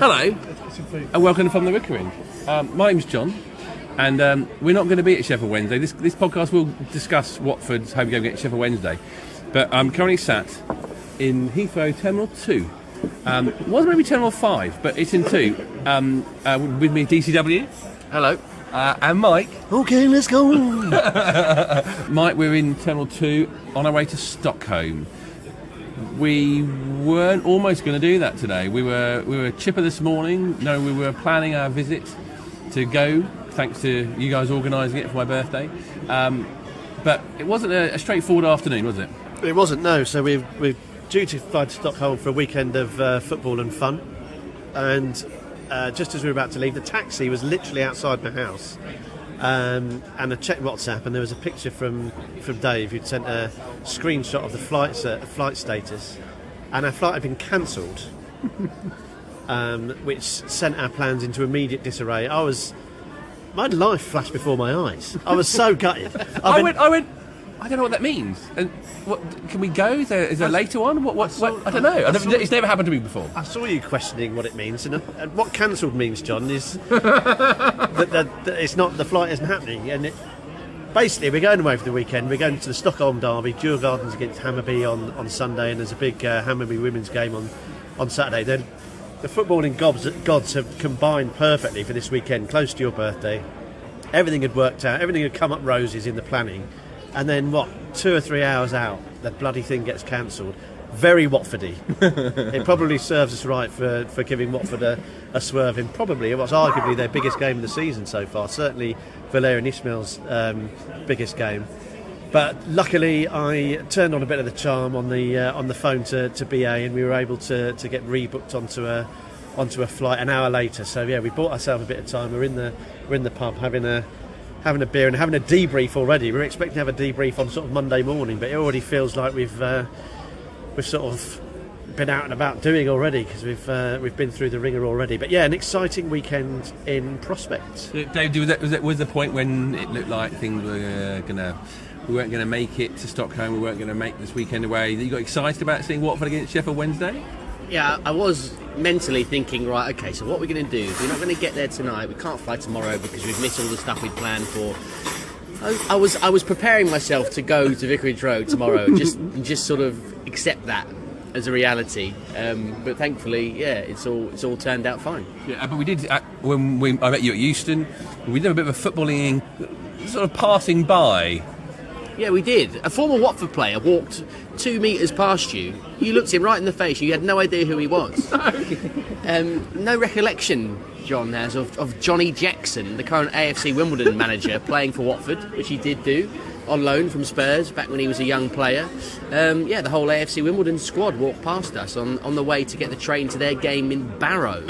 Hello, and welcome from the Wicker Inn. My name's John, and we're not going to be at Sheffield Wednesday. This podcast will discuss Watford's home game against Sheffield Wednesday, but I'm currently sat in Heathrow Terminal 2. It was maybe Terminal 5, but it's in 2. With me, DCW. Hello. And Mike. Okay, let's go. Mike, we're in Terminal 2 on our way to Stockholm. We weren't almost going to do that today. We were chipper this morning. No, we were planning our visit to go, thanks to you guys organising it for my birthday. But it wasn't a straightforward afternoon, was it? It wasn't, no. So we're due to fly to Stockholm for a weekend of football and fun. And just as we were about to leave, the taxi was literally outside my house. And I checked WhatsApp, and there was a picture from Dave who'd sent a screenshot of the flight status, and our flight had been cancelled, which sent our plans into immediate disarray. My life flashed before my eyes. I was so gutted. I went. I don't know what that means. And what can we go? Is there a later one? What? I don't know. It's never happened to me before. I saw you questioning what it means, and what cancelled means, John, is that it's not, the flight isn't happening. And basically, we're going away for the weekend. We're going to the Stockholm derby. Djurgarden's against Hammarby on Sunday, and there's a big Hammarby Women's game on Saturday. Then the footballing gods have combined perfectly for this weekend, close to your birthday. Everything had worked out. Everything had come up roses in the planning. And then, 2 or 3 hours out, that bloody thing gets cancelled. Very Watfordy. It probably serves us right for giving Watford a swerve in probably what's arguably their biggest game of the season so far. Certainly Valérien Ismail's biggest game. But luckily, I turned on a bit of the charm on the phone to BA, and we were able to get rebooked onto a flight an hour later. So yeah, we bought ourselves a bit of time. We're in the pub having a beer and having a debrief already. We were expecting to have a debrief on sort of Monday morning, but it already feels like we've sort of been out and about doing already, because we've been through the ringer already. But yeah, an exciting weekend in prospect. Dave, was the point when it looked like things we weren't gonna make it to Stockholm, we weren't gonna make this weekend away, that you got excited about seeing Watford against Sheffield Wednesday? Yeah, I was mentally thinking, right, okay, so what we're going to do, we're not going to get there tonight, we can't fly tomorrow because we've missed all the stuff we'd planned for. I was preparing myself to go to Vicarage Road tomorrow, just sort of accept that as a reality. But thankfully, yeah, it's all turned out fine. Yeah, but we did, when I met you at Euston, we did a bit of a footballing sort of passing by. Yeah, we did. A former Watford player walked 2 metres past you. You looked him right in the face. You had no idea who he was. No recollection, John has, of Johnny Jackson, the current AFC Wimbledon manager, playing for Watford, which he did do on loan from Spurs back when he was a young player. The whole AFC Wimbledon squad walked past us on the way to get the train to their game in Barrow.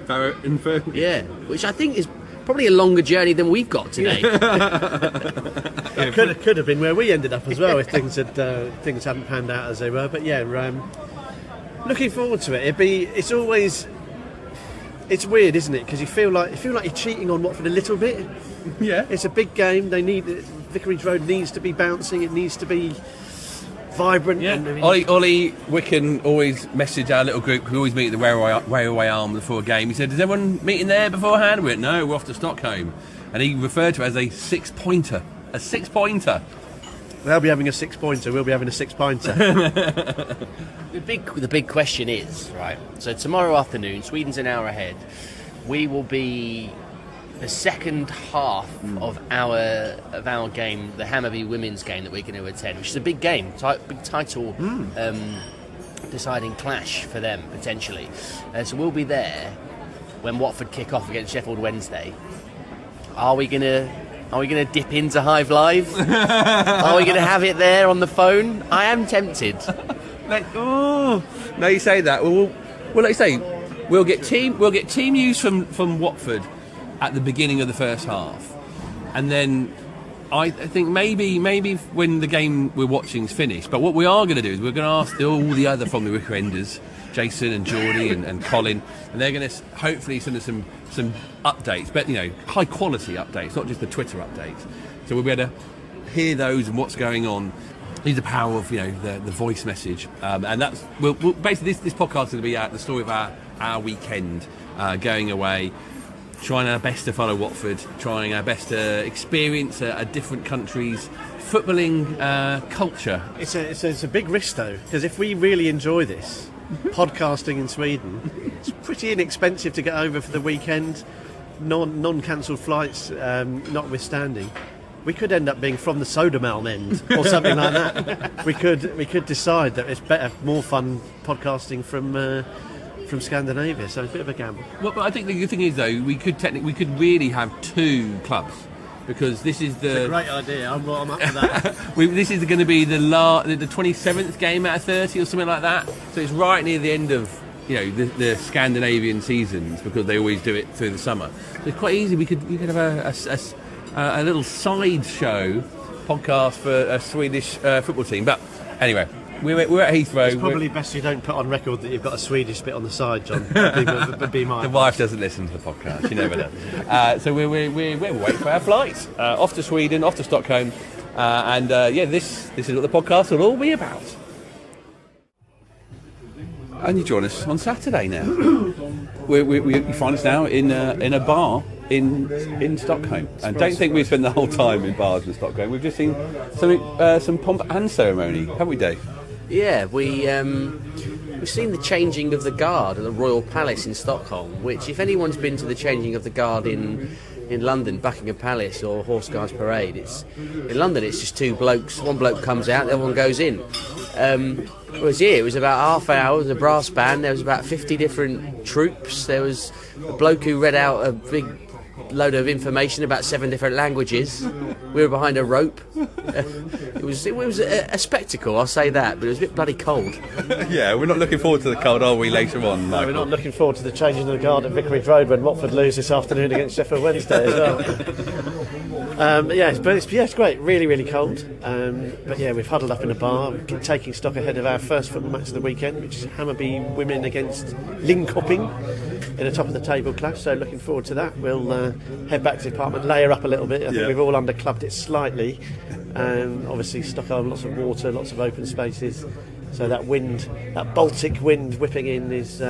Barrow in Ferguson? Yeah, which I think is probably a longer journey than we've got today. It could have been where we ended up as well if things hadn't panned out as they were. But yeah, looking forward to it. It's weird, isn't it? Because you feel like you're cheating on Watford a little bit. Yeah, it's a big game. Vicarage Road needs to be bouncing. It needs to be vibrant. Yeah. Ollie Wicken always messaged our little group. We always meet at the Railway Arm before a game. He said, "Is everyone meeting there beforehand?" We went, "No, we're off to Stockholm." And he referred to it as a six-pointer. A six-pointer. They'll be having a six-pointer. We'll be having a six-pointer. The big question is, right, so tomorrow afternoon, Sweden's an hour ahead. We will be the second half of our game, the Hammarby Women's game that we're going to attend, which is a big game, big title deciding clash for them, potentially. So we'll be there when Watford kick off against Sheffield Wednesday. Are we going to dip into Hive Live? Are we going to have it there on the phone? I am tempted. No, you say that. Well, like you say, we'll get team news from Watford at the beginning of the first half, and then I think maybe when the game we're watching is finished. But what we are going to do is we're going to ask all the other from the Wicker Enders, Jason and Geordie and Colin, and they're going to hopefully send us some updates, but high quality updates, not just the Twitter updates. So we'll be able to hear those and what's going on. Is the power of the voice message, and that's basically this podcast is going to be the story of our weekend. going away, trying our best to follow Watford, trying our best to experience a different country's footballing culture. It's a big risk though, because if we really enjoy this, podcasting in Sweden, it's pretty inexpensive to get over for the weekend, non-cancelled flights notwithstanding. We could end up being from the Sodermalm end or something like that. We could decide that it's better, more fun podcasting from Scandinavia. So it's a bit of a gamble. Well, but I think the good thing is though, we could really have 2 clubs, because this is It's a great idea. I'm up for that. this is going to be the 27th game out of 30 or something like that. So it's right near the end of the Scandinavian seasons, because they always do it through the summer. So it's quite easy. We could have a little side show podcast for a Swedish football team. But anyway, we're at Heathrow. It's probably best you don't put on record that you've got a Swedish bit on the side, John. Be my The wife doesn't listen to the podcast. She never does. So we're waiting for our flight off to Sweden, off to Stockholm, and this is what the podcast will all be about. And you join us on Saturday now. You find us now in a bar in Stockholm, and don't think we spend the whole time in bars in Stockholm. We've just seen some pomp and ceremony, haven't we, Dave? Yeah, we've seen the changing of the guard at the Royal Palace in Stockholm, which, if anyone's been to the changing of the guard in London, Buckingham Palace or Horse Guards Parade, in London it's just 2 blokes. One bloke comes out, the other one goes in. Whereas here it was about half hour, there was a brass band, there was about 50 different troops, there was a bloke who read out a big load of information about 7 different languages. We were behind a rope. It was a spectacle, I'll say that, but it was a bit bloody cold. Yeah, we're not looking forward to the cold, are we, later on, Michael? No, we're not looking forward to the changing of the guard at Vicarage Road when Watford lose this afternoon against Sheffield Wednesday as well. It's great, really, really cold. But yeah, we've huddled up in a bar, taking stock ahead of our first football match of the weekend, which is Hammarby Women against Linköping in a top of the table clash. So looking forward to that. We'll head back to the apartment, layer up a little bit. I think we've all underclubbed it slightly. Obviously Stockholm, lots of water, lots of open spaces. So that wind, that Baltic wind whipping in is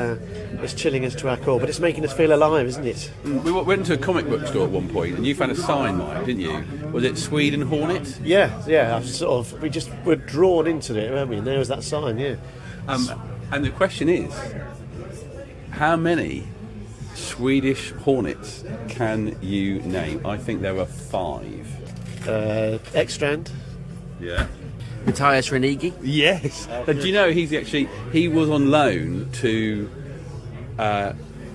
chilling us to our core, but it's making us feel alive, isn't it? We went to a comic book store at one point, and you found a sign, Mike, didn't you? Was it Sweden Hornets? Yeah. We just were drawn into it, weren't we? And there was that sign, yeah. And the question is, how many Swedish Hornets can you name? I think there are 5. Ekstrand. Yeah. Matthias Renigi. Yes. Do you know he was on loan to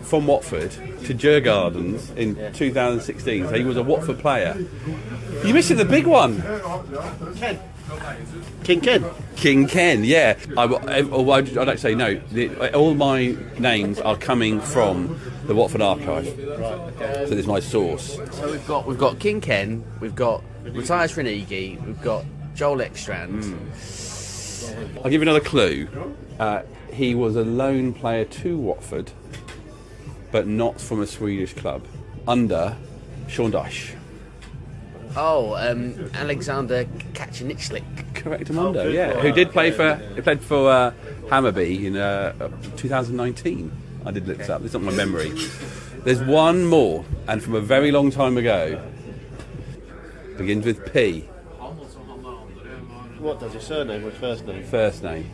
from Watford to Djurgarden in 2016. So he was a Watford player. You're missing the big one. King Ken. King Ken, yeah. I'd like to say no. All my names are coming from the Watford archive. So this is my source. So we've got King Ken, we've got Matthias Renigi, we've got Joel Ekstrand. I'll give you another clue. He was a loan player to Watford, but not from a Swedish club, under Sean Dyche. Oh, Alexander Kaczynitslik. Correct, Amundo, yeah. Who did play for Hammerby in 2019. I did look this up. It's not my memory. There's one more, and from a very long time ago. Begins with P. What does your surname or first name? First name.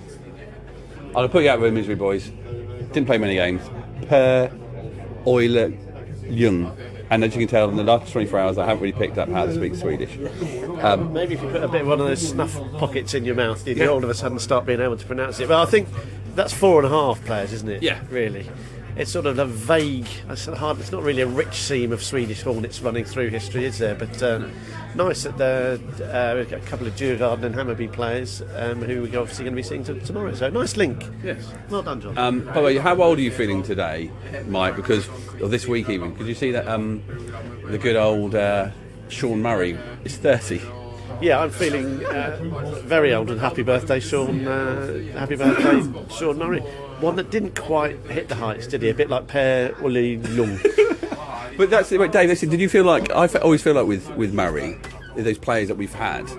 I'll put you out with misery, boys. Didn't play many games. Per Euler Jung. And as you can tell, in the last 24 hours, I haven't really picked up how to speak Swedish. Maybe if you put a bit of one of those snuff pockets in your mouth, you all of a sudden start being able to pronounce it. But I think that's 4.5 players, isn't it? Yeah. Really. It's sort of a vague, it's not really a rich seam of Swedish Hornets running through history, is there? But nice that we've got a couple of Djurgarden and Hammerby players who we're obviously going to be seeing tomorrow. So nice link. Yes. Well done, John. By the way, how old are you feeling today, Mike? Because, or this week even, could you see that the good old Sean Murray is 30? Yeah, I'm feeling very old, and happy birthday, Sean. Happy birthday, Sean Murray. One that didn't quite hit the heights, did he? A bit like Per Olli Lung. But that's it. Dave, listen, did you feel like... always feel like with Murray, those players that we've had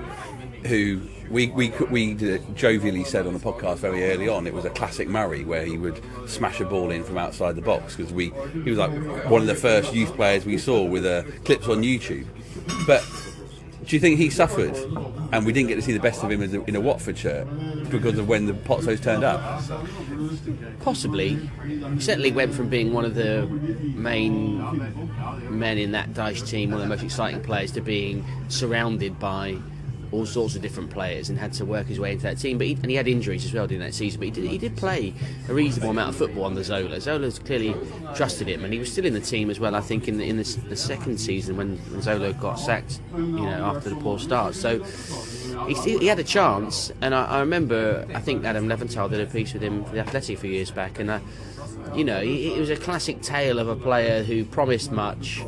who we jovially said on the podcast very early on it was a classic Murray, where he would smash a ball in from outside the box, because he was like one of the first youth players we saw with clips on YouTube. But do you think he suffered and we didn't get to see the best of him in a Watford shirt because of when the Pozzos turned up? Possibly. He certainly went from being one of the main men in that Dyche team, one of the most exciting players, to being surrounded by all sorts of different players and had to work his way into that team. But he had injuries as well during that season. But he did play a reasonable amount of football under Zola. Zola's clearly trusted him, and he was still in the team as well, I think, in the second season when Zola got sacked, after the poor start. So he had a chance, and I remember, I think Adam Leventhal did a piece with him for The Athletic a few years back, and it was a classic tale of a player who promised much,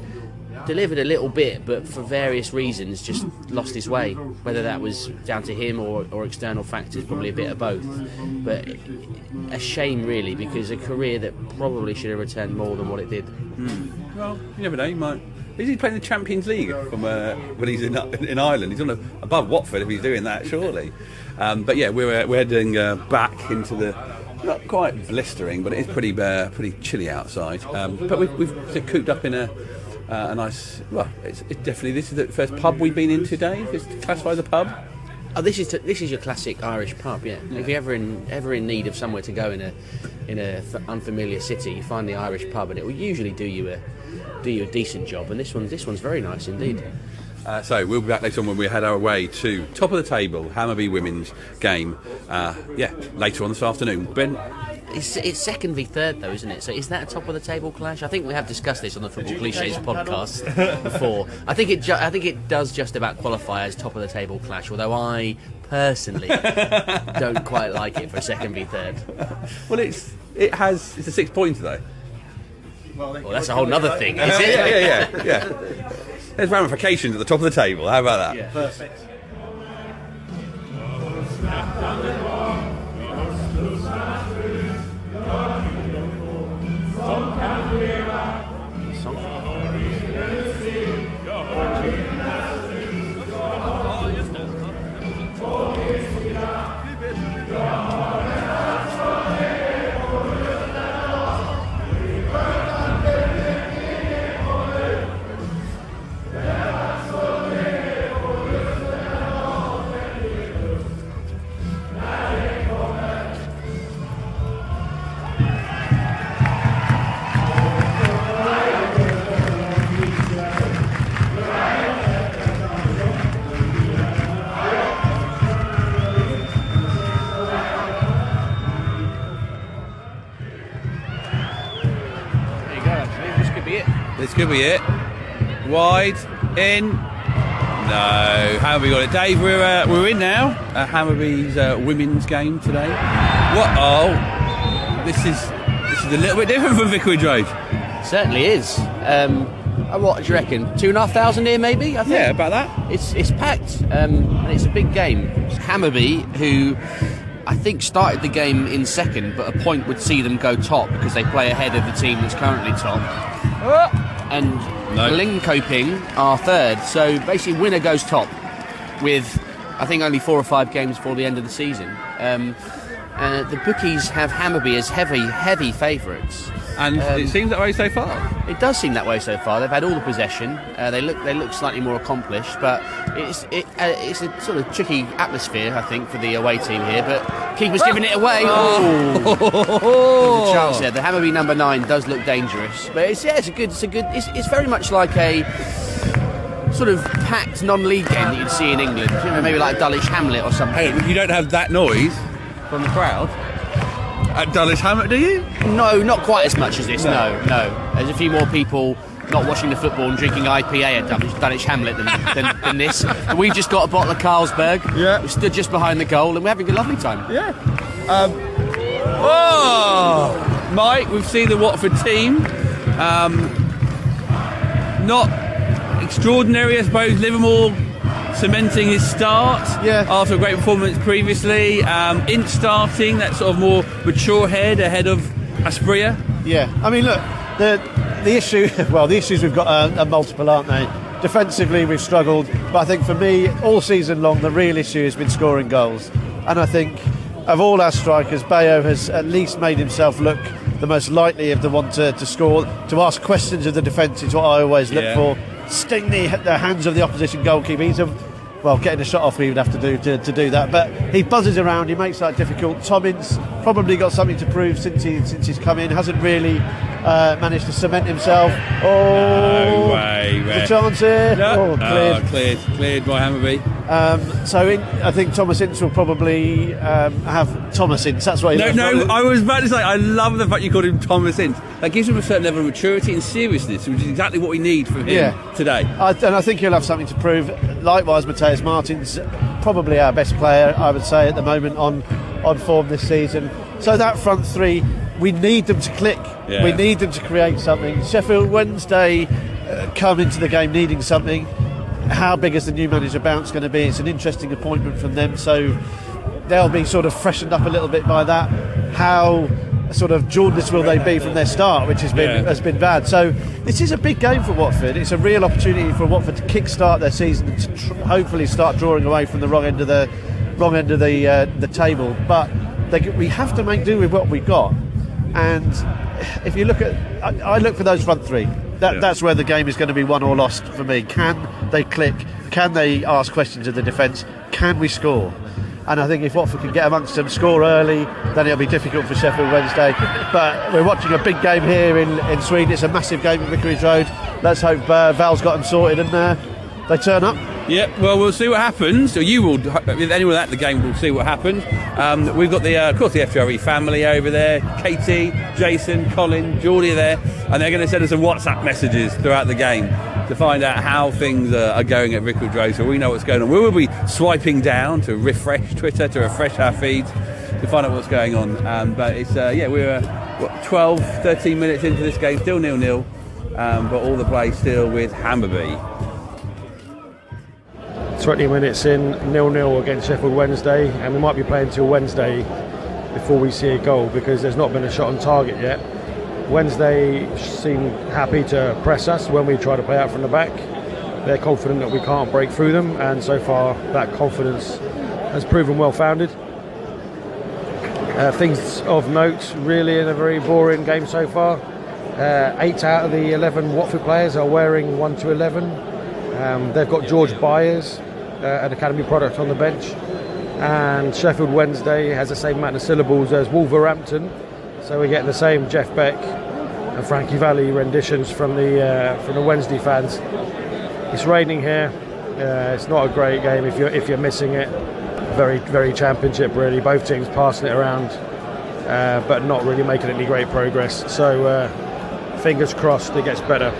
delivered a little bit, but for various reasons just lost his way, whether that was down to him or external factors, probably a bit of both. But a shame, really, because a career that probably should have returned more than what it did. Well, you never know, he might. Is he playing the Champions League from when he's in Ireland? He's above Watford if he's doing that, surely. But yeah, we're heading back into the, not quite blistering, but it is pretty chilly outside. But we've cooped up in a nice. Well, it's definitely, this is the first pub we've been in today. Is it classified as a pub? Oh, this is your classic Irish pub, yeah. If you're ever in need of somewhere to go in a unfamiliar city, you find the Irish pub, and it will usually do you a decent job. And this one's very nice indeed. So we'll be back later on when we head our way to top of the table Hammarby Women's game. Later on this afternoon. Ben. It's second v third though, isn't it? So is that a top of the table clash? I think we have discussed this on the Football Clichés podcast before. I think it does just about qualify as top of the table clash. Although I personally don't quite like it for a second v third. Well, it's a 6 pointer though. Well, that's a whole other thing, is it? Yeah. There's ramifications at the top of the table. How about that? Yeah, perfect. This could be it. Wide in. No, Hammerby got it. Dave, we're in now. Hammerby's women's game today. What? Oh, this is a little bit different from Vicarage Road. Certainly is. What do you reckon? 2,500 here, maybe? I think. Yeah, about that. It's packed, and it's a big game. Hammerby, who I think started the game in second, but a point would see them go top because they play ahead of the team that's currently top. And Linköping are third, so basically winner goes top with, I think, only 4 or 5 games before the end of the season. The bookies have Hammerby as heavy favourites. And it seems that way so far. It does seem that way so far. They've had all the possession. They look slightly more accomplished, but it's a sort of tricky atmosphere, I think, for the away team here. But keeper's giving it away. There's a chance there. The Hammerby number 9 does look dangerous, but it's very much like a sort of packed non-league game that you'd see in England. Maybe like Dulwich Hamlet or something. Hey, you don't have that noise from the crowd at Dulwich Hamlet, do you? No, not quite as much as this. No. There's a few more people not watching the football and drinking IPA at Dulwich Hamlet than this. And we've just got a bottle of Carlsberg. Yeah. We stood just behind the goal and we're having a lovely time. Yeah. Mike, we've seen the Watford team. Not extraordinary, I suppose. Livermore cementing his start after a great performance previously. Inch starting, that sort of more mature head ahead of Aspria. Yeah, I mean, look, the issues we've got are multiple, aren't they? Defensively, we've struggled, but I think for me, all season long, the real issue has been scoring goals. And I think of all our strikers, Bayo has at least made himself look the most likely of the one to score. To ask questions of the defence is what I always look for. Sting the hands of the opposition goalkeeper. He's getting a shot off he would have to do to do that, but he buzzes around, he makes that difficult. Tommins probably got something to prove since he's come in, hasn't really managed to cement himself. No way. There's a chance here. No. Cleared by Hammerby. I think Thomas Ince will probably have Thomas Ince. That's what he No, I was about to say, I love the fact you called him Thomas Ince. That gives him a certain level of maturity and seriousness, which is exactly what we need from him today. And I think he'll have something to prove. Likewise, Mateus Martins, probably our best player, I would say, at the moment on form this season. So that front three, we need them to click. Yeah. We need them to create something. Sheffield Wednesday come into the game needing something. How big is the new manager bounce going to be? It's an interesting appointment from them, so they'll be sort of freshened up a little bit by that. How sort of jaundiced will they be from their start, which has been bad. So this is a big game for Watford. It's a real opportunity for Watford to kick-start their season and to hopefully start drawing away from the wrong end of the table. But we have to make do with what we've got. And if you look at, I look for those front three. That's where the game is going to be won or lost for me. Can they click? Can they ask questions of the defence? Can we score? And I think if Watford can get amongst them, score early, then it'll be difficult for Sheffield Wednesday. But we're watching a big game here in Sweden. It's a massive game at Vicarage Road. Let's hope Val's got them sorted and they turn up. Yeah, well, we'll see what happens. So you will, if anyone at the game will see what happens. We've got of course, the FTRE family over there. Katie, Jason, Colin, Geordie are there, and they're going to send us some WhatsApp messages throughout the game to find out how things are going at Vicarage Road, so we know what's going on. We will be swiping down to refresh Twitter, to refresh our feeds, to find out what's going on. But it's we're 12, 13 minutes into this game, still 0-0, but all the play still with Hammerby. 20 minutes in, 0-0 against Sheffield Wednesday, and we might be playing till Wednesday before we see a goal because there's not been a shot on target yet. Wednesday seem happy to press us when we try to play out from the back. They're confident that we can't break through them, and so far that confidence has proven well founded. Things of note really in a very boring game so far. 8 out of the 11 Watford players are wearing 1 to 11. They've got George Byers, an academy product, on the bench, and Sheffield Wednesday has the same amount of syllables as Wolverhampton, so we're getting the same Jeff Beck and Frankie Valli renditions from the Wednesday fans. It's raining here. It's not a great game if you're missing it. Very, very championship really. Both teams passing it around, but not really making any great progress. So fingers crossed it gets better.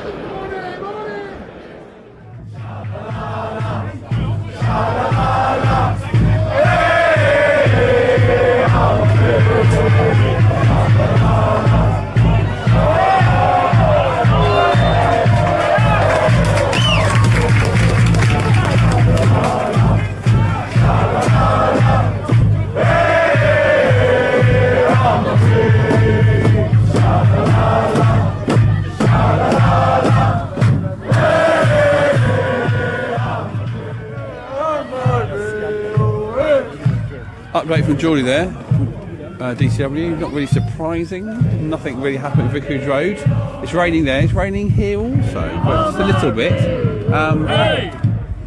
Update from Geordie there, DCW, not really surprising, nothing really happened at Vicarage Road. It's raining there, it's raining here also, but just a little bit.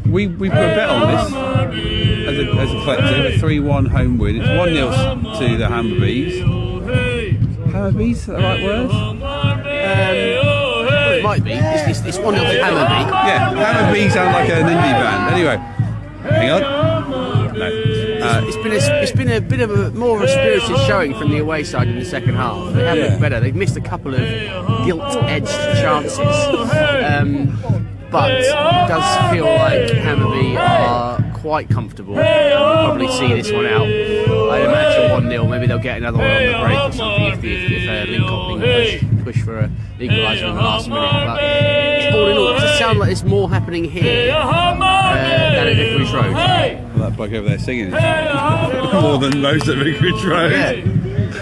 We put a bet on this as a collective, a 3-1 home win. It's 1-0 to the Hammerbys. Hammerby, is that the right word? Well, it might be. It's 1-0 to Hammerby. Yeah, Hammerby sound like an indie band. Anyway, hang on. No. It's been a bit of a more of a spirited showing from the away side in the second half. They have looked better. They've missed a couple of gilt-edged chances, but it does feel like Hammerby are quite comfortable. Probably see this one out. I'd imagine 1-0. Maybe they'll get another one on the break or something if Linköping push for an equaliser in the last minute. But all in all, does it sound like there's more happening here than at Vicarage Road? Well, that bloke over there singing more than most at Vicarage Road. Yeah.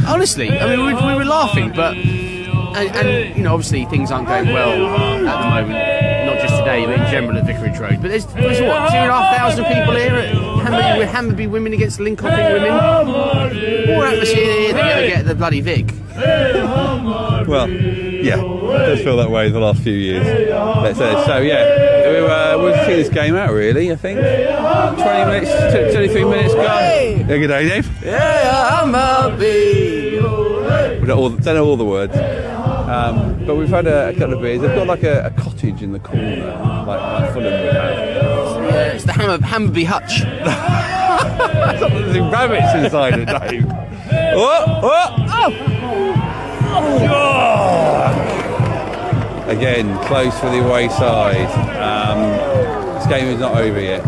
Honestly, I mean, we were laughing, but and you know, obviously things aren't going well at the moment, not just today. today, but in general at Vicarage Road. But there's what, 2,500 people here at Hammarby Women against Linköping Women. More atmosphere here than you ever get at the bloody Vic. Well, yeah, it does feel that way the last few years. Let's say. So yeah, we'll see this game out really. I think 20 minutes, 23 minutes gone. Yeah, good day, Dave. Yeah, Hammerby. We don't know all the words, but we've had a couple of beers. They've got like a cottage in the corner, like Fulham would have. Yeah, it's the Hammerby hutch. There's rabbits inside it, Dave. Again, close for the away side. This game is not over yet.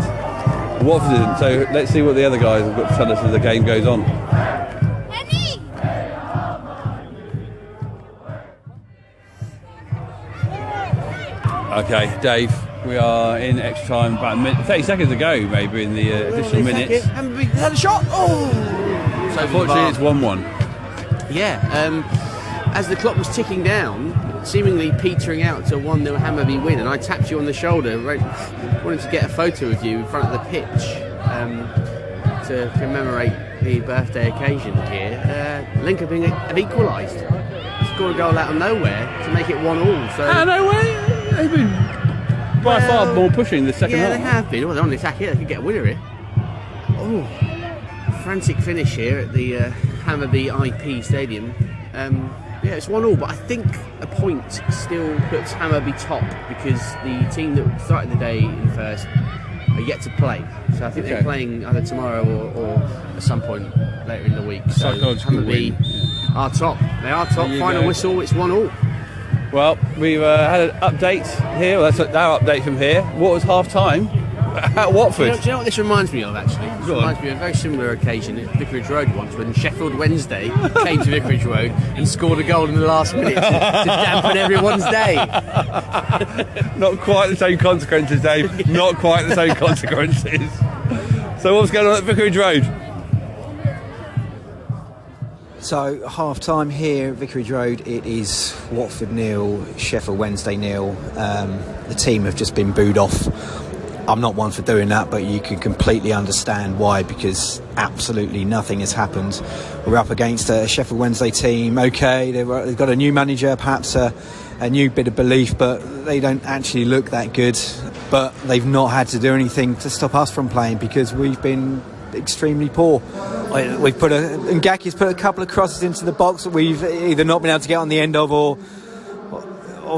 Watford isn't, so let's see what the other guys have got to tell us as the game goes on. Okay, Dave, we are in extra time, about 30 seconds ago, maybe, in the additional minutes. Hammerby had a shot. Oh! So unfortunately, it's 1-1. Yeah, as the clock was ticking down, seemingly petering out to a 1-0 Hammerby win, and I tapped you on the shoulder, wanted to get a photo of you in front of the pitch to commemorate the birthday occasion here. Linköping have equalised, scored a goal out of nowhere to make it 1-1. So out of nowhere? They've been by far more pushing the second half. Yeah, they have been. Well, they're on the attack here. They could get a winner here. Oh, frantic finish here at the Hammerby IP Stadium. Yeah, it's 1-1, but I think a point still puts Hammerby top because the team that started the day in first are yet to play. So I think they're playing either tomorrow or at some point later in the week. So Hammerby are top. They are top. Final whistle, it's 1-1. Well, we've had an update here. Well, that's our update from here. What was half time at Watford? Do you know what this reminds me of, actually? This reminds me of a very similar occasion at Vicarage Road once when Sheffield Wednesday came to Vicarage Road and scored a goal in the last minute to dampen everyone's day. Not quite the same consequences, Dave. Not quite the same consequences. So what's going on at Vicarage Road? So half time here at Vicarage Road, it is Watford 0, Sheffield Wednesday 0. The team have just been booed off. I'm not one for doing that, but you can completely understand why, because absolutely nothing has happened. We're up against a Sheffield Wednesday team. Okay, they've got a new manager, perhaps a new bit of belief, but they don't actually look that good. But they've not had to do anything to stop us from playing because we've been extremely poor. We've Ngaki's put a couple of crosses into the box that we've either not been able to get on the end of or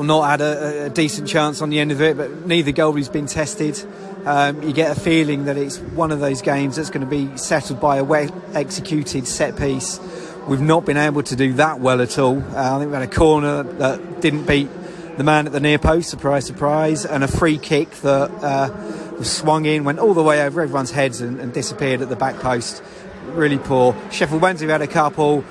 not had a decent chance on the end of it, but neither goalie's been tested. You get a feeling that it's one of those games that's going to be settled by a well executed set piece. We've not been able to do that well at all. I think we had a corner that didn't beat the man at the near post, surprise, surprise, and a free kick that was swung in, went all the way over everyone's heads and disappeared at the back post. Really poor. Sheffield Wednesday had a couple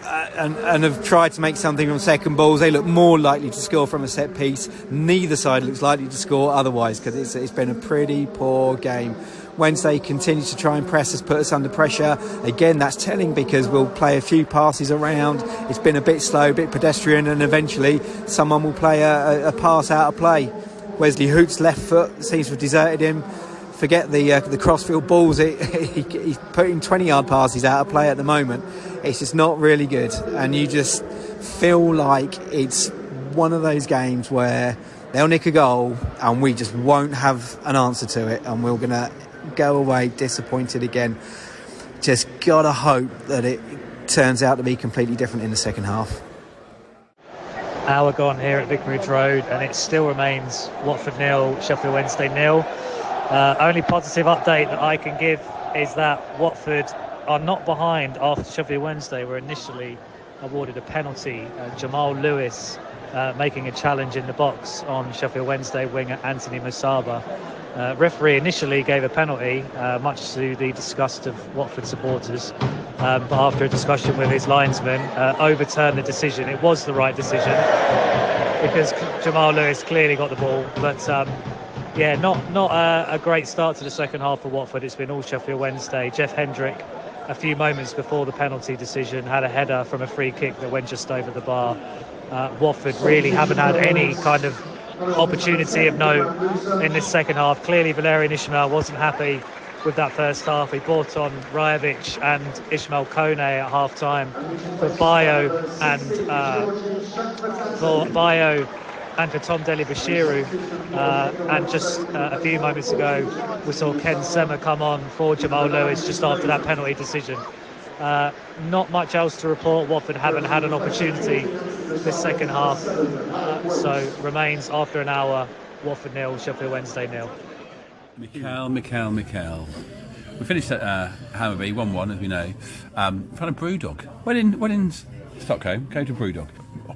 and have tried to make something from second balls. They look more likely to score from a set piece. Neither side looks likely to score otherwise because it's been a pretty poor game. Wednesday continues to try and press us, put us under pressure. Again, that's telling because we'll play a few passes around. It's been a bit slow, a bit pedestrian, and eventually someone will play a pass out of play. Wesley Hoot's left foot seems to have deserted him. Forget the crossfield balls. He's putting 20-yard passes out of play at the moment. It's just not really good, and you just feel like it's one of those games where they'll nick a goal and we just won't have an answer to it, and we're going to go away disappointed again. Just gotta hope that it turns out to be completely different in the second half. Hour gone here at Vicarage Road, and it still remains Watford 0, Sheffield Wednesday 0. Only positive update that I can give is that Watford are not behind after Sheffield Wednesday were initially awarded a penalty. Jamal Lewis making a challenge in the box on Sheffield Wednesday winger Anthony Musaba. Referee initially gave a penalty, much to the disgust of Watford supporters, but after a discussion with his linesman, overturned the decision. It was the right decision because Jamal Lewis clearly got the ball, but not a great start to the second half for Watford. It's been all Sheffield Wednesday. Jeff Hendrick, a few moments before the penalty decision, had a header from a free kick that went just over the bar. Watford really haven't had any kind of opportunity of note in this second half. Clearly, Valerian Ismail wasn't happy with that first half. He brought on Rajovic and Ismail Kone at half time for Bayo and for Tom Deli Bashiru. And just a few moments ago, we saw Ken Sema come on for Jamal Lewis just after that penalty decision. Not much else to report. Watford haven't had an opportunity this second half. So remains after an hour, Watford 0, Sheffield Wednesday 0. Mikel. We finished at Hammerby 1-1, as we know. In front of Brewdog. When in Stockholm, go to Brewdog.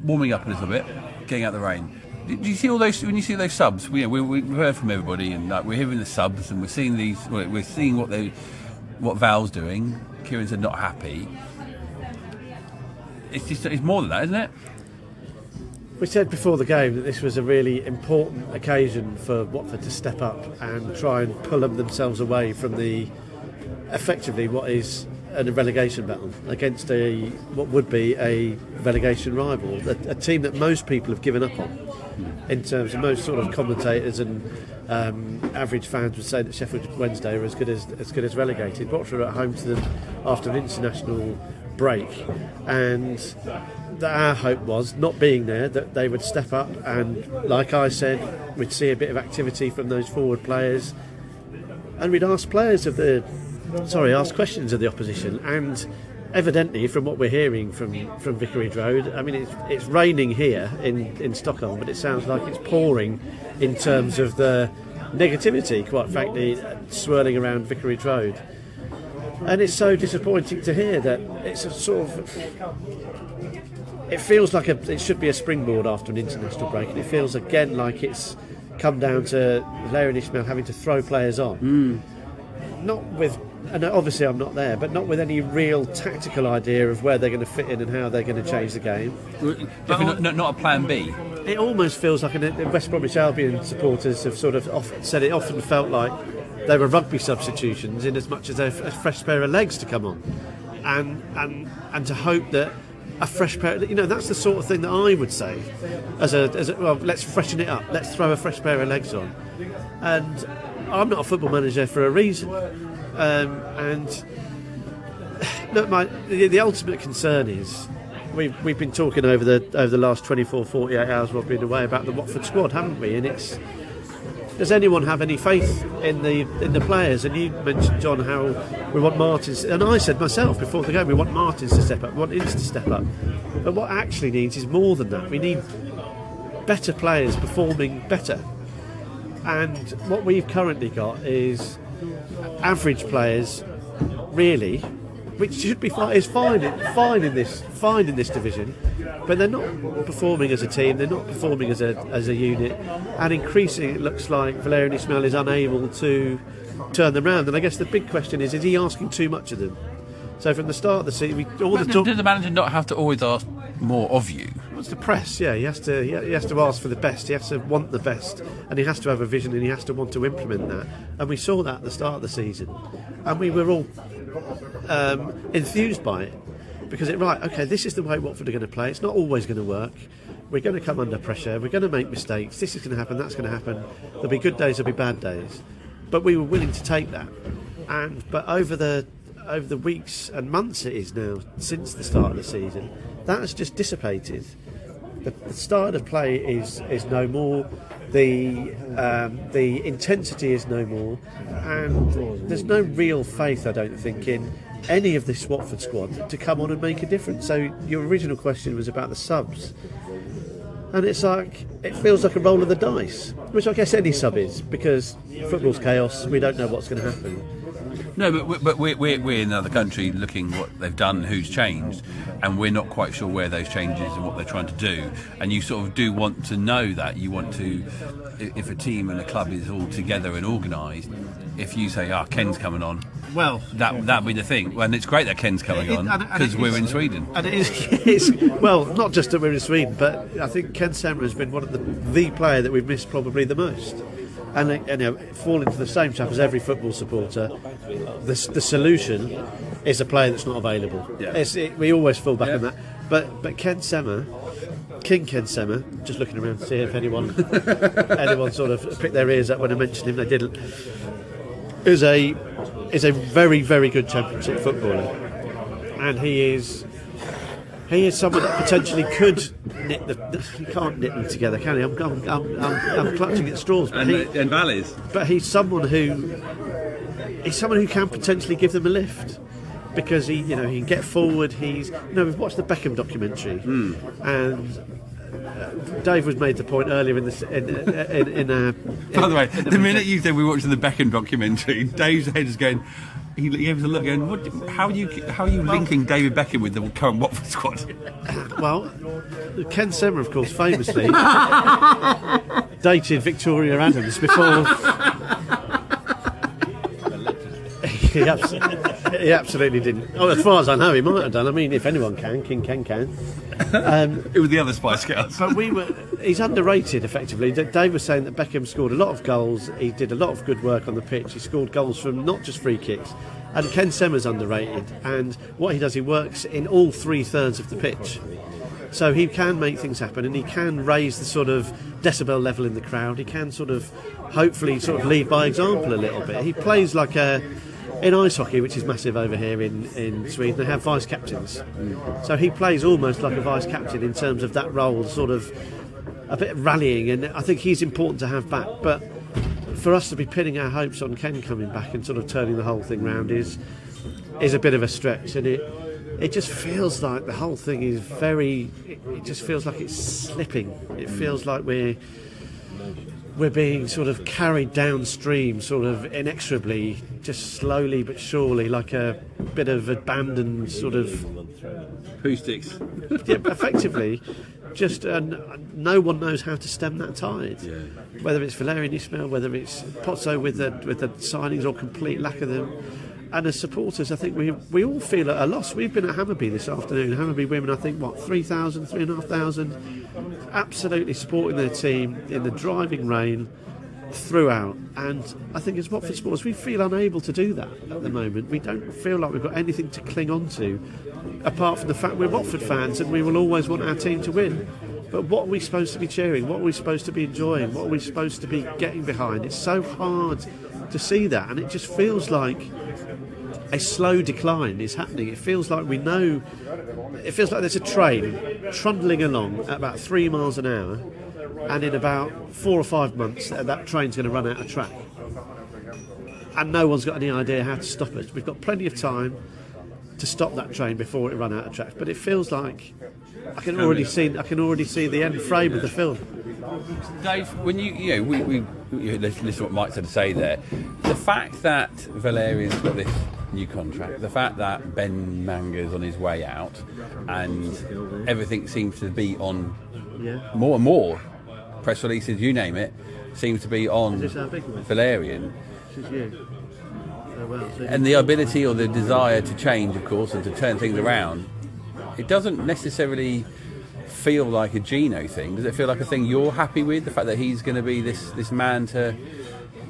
Warming up a little bit, getting out the rain. Did you see all those? When you see those subs, we've heard from everybody, and we're hearing the subs, and we're seeing these. We're seeing what Val's doing. Kieran's not happy. It's more than that, isn't it? We said before the game that this was a really important occasion for Watford to step up and try and pull themselves away from effectively what is a relegation battle against what would be a relegation rival, a team that most people have given up on. In terms of most sort of commentators and average fans would say that Sheffield Wednesday are as good as relegated. Watford are at home to them after an international break, and our hope was, not being there, that they would step up and, like I said, we'd see a bit of activity from those forward players, and we'd ask questions of the opposition. And evidently, from what we're hearing from Vicarage Road, I mean, it's raining here in Stockholm, but it sounds like it's pouring in terms of the negativity, quite frankly, swirling around Vicarage Road. And it's so disappointing to hear that it's a sort of... It feels like it should be a springboard after an international break, and it feels again like it's come down to Valerian Ismail having to throw players on. Not with... And obviously I'm not there, but not with any real tactical idea of where they're going to fit in and how they're going to change the game. Not a plan B. It almost feels like the West Bromwich Albion supporters have sort of said it often felt like they were rugby substitutions in as much as a fresh pair of legs to come on, and to hope that a fresh pair, that's the sort of thing that I would say as a well, let's freshen it up, let's throw a fresh pair of legs on. And I'm not a football manager for a reason. And look, the ultimate concern is we've been talking over the last 24, 48 hours while we've been away about the Watford squad, haven't we? And does anyone have any faith in the players? And you mentioned, John, how we want Martins, and I said myself before the game, we want Martins to step up, we want Ince to step up. But what actually needs is more than that. We need better players performing better. And what we've currently got is average players, really, which should be fine in this division, but they're not performing as a team, they're not performing as a unit, and increasingly it looks like Valerian Ismail is unable to turn them around. And I guess the big question is he asking too much of them? So from the start of the season, does the manager not have to always ask more of you? It's the press, yeah. He has to ask for the best. He has to want the best, and he has to have a vision, and he has to want to implement that. And we saw that at the start of the season, and we were all enthused by it, because this is the way Watford are going to play. It's not always going to work. We're going to come under pressure. We're going to make mistakes. This is going to happen. That's going to happen. There'll be good days. There'll be bad days. But we were willing to take that. But over the weeks and months it is now since the start of the season, that has just dissipated. The start of play is no more. The intensity is no more, and there's no real faith, I don't think, in any of this Watford squad to come on and make a difference. So your original question was about the subs, and it feels like a roll of the dice, which I guess any sub is, because football's chaos. We don't know what's going to happen. No, but we're in another country looking what they've done, who's changed, and we're not quite sure where those changes and what they're trying to do. And you sort of do want to know that. You want to, if a team and a club is all together and organised, if you say, Ken's coming on, well, that'd be the thing. Well, and it's great that Ken's coming on because we're in Sweden. And it is, well, not just that we're in Sweden, but I think Ken Sema has been one of the player that we've missed probably the most. And fall into the same trap as every football supporter. The solution is a player that's not available. Yeah. We always fall back on that. But Ken Sema, King Ken Semmer, just looking around to see if anyone sort of picked their ears up when I mentioned him. They didn't. Is a very, very good Championship footballer, and he is someone that potentially could knit he can't knit them together, can he? I'm clutching at straws. But and Valleys. But he's someone who can potentially give them a lift. Because he can get forward. We've watched the Beckham documentary, and Dave was made the point earlier in this. By the way, the minute you said we were watching the Beckham documentary, Dave's head is going. He gave us a look, going, how are you linking David Beckham with the current Watford squad? Well, Ken Semmer, of course, famously dated Victoria Adams before. He absolutely didn't. Oh, as far as I know, he might have done. I mean, if anyone can, King Ken can. It was the other Spice Girls. But he's underrated, effectively. Dave was saying that Beckham scored a lot of goals. He did a lot of good work on the pitch. He scored goals from not just free kicks. And Ken Semmer's underrated. And what he does, he works in all 3/3 of the pitch. So he can make things happen, and he can raise the sort of decibel level in the crowd. He can hopefully lead by example a little bit. He plays like in ice hockey, which is massive over here in Sweden, they have vice captains. So he plays almost like a vice captain in terms of that role, sort of a bit rallying, and I think he's important to have back. But for us to be pinning our hopes on Ken coming back and sort of turning the whole thing round is a bit of a stretch, and it just feels like the whole thing is it just feels like it's slipping. It feels like we're being sort of carried downstream, sort of inexorably, just slowly but surely, like a bit of abandoned sort of poo sticks. Yeah, effectively, just no one knows how to stem that tide. Yeah. Whether it's Valerian Ismail, whether it's Pozzo with the signings or complete lack of them. And as supporters, I think we all feel a loss. We've been at Hammerby this afternoon. Hammerby Women, I think, 3,000, 3,500, absolutely supporting their team in the driving rain throughout. And I think as Watford supporters, we feel unable to do that at the moment. We don't feel like we've got anything to cling on to, apart from the fact we're Watford fans and we will always want our team to win. But what are we supposed to be cheering? What are we supposed to be enjoying? What are we supposed to be getting behind? It's so hard to see that, and it just feels like a slow decline is happening. It feels like there's a train trundling along at about 3 miles an hour, and in about 4 or 5 months that train's going to run out of track, and no one's got any idea how to stop it. We've got plenty of time to stop that train before it run out of track, but it feels like I can already see the end frame of the film. Dave, when we listen to what Mike had to say there, the fact that Valerian's got this new contract, the fact that Ben Manga's on his way out, and everything seems to be on more and more press releases, you name it, seems to be on Valerian. And the ability or the desire to change, of course, and to turn things around, it doesn't necessarily feel like a Gino thing. Does it feel like a thing you're happy with? The fact that he's going to be this man to